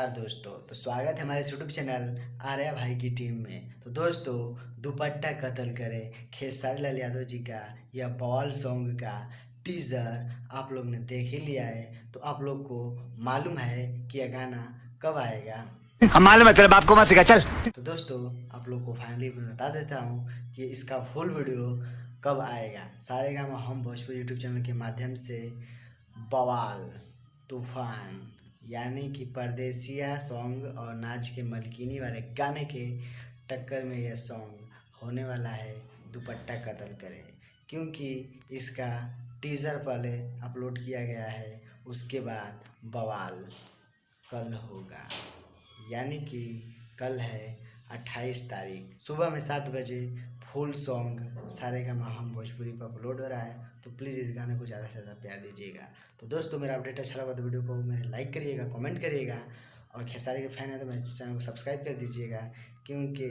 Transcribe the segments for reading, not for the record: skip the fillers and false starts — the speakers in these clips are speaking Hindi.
नमस्कार दोस्तों। तो स्वागत है हमारे यूट्यूब चैनल आर्या भाई की टीम में। तो दोस्तों, दुपट्टा कत्ल करे खेसारी लाल यादव जी का यह बवाल सॉन्ग का टीजर आप लोग ने देख ही लिया है। तो आप लोग को मालूम है कि यह गाना कब आएगा। हम मालूम है, तेरे बाप को मत सिखा, चल। तो दोस्तों, आप लोग को फाइनली मैं बता देता हूँ कि इसका फुल वीडियो कब आएगा। सारेगामा हम भोजपुरी यूट्यूब चैनल के माध्यम से बवाल तूफान यानी कि परदेसिया सॉन्ग और नाच के मलकिनी वाले गाने के टक्कर में यह सॉन्ग होने वाला है दुपट्टा कत्ल करे, क्योंकि इसका टीज़र पहले अपलोड किया गया है, उसके बाद बवाल कल होगा। यानी कि कल है 28 तारीख सुबह में 7 बजे फुल सॉन्ग सारेगामा हम भोजपुरी पर अपलोड हो रहा है। तो प्लीज़ इस गाने को ज़्यादा से ज़्यादा प्यार दीजिएगा। तो दोस्तों, मेरा अपडेट अच्छा लगा तो वीडियो को मेरे लाइक करिएगा, कमेंट करिएगा, और खेसारी के फैन है तो मेरे चैनल को सब्सक्राइब कर दीजिएगा, क्योंकि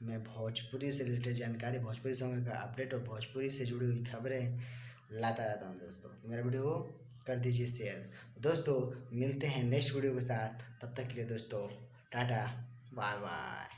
मैं भोजपुरी से रिलेटेड जानकारी, भोजपुरी सॉन्ग का अपडेट और भोजपुरी से जुड़ी हुई खबरें लाता रहता हूँ दोस्तों। तो मेरा वीडियो को कर दीजिए शेयर। दोस्तों, मिलते हैं नेक्स्ट वीडियो के साथ। तब तक के लिए दोस्तों टाटा बाय बाय।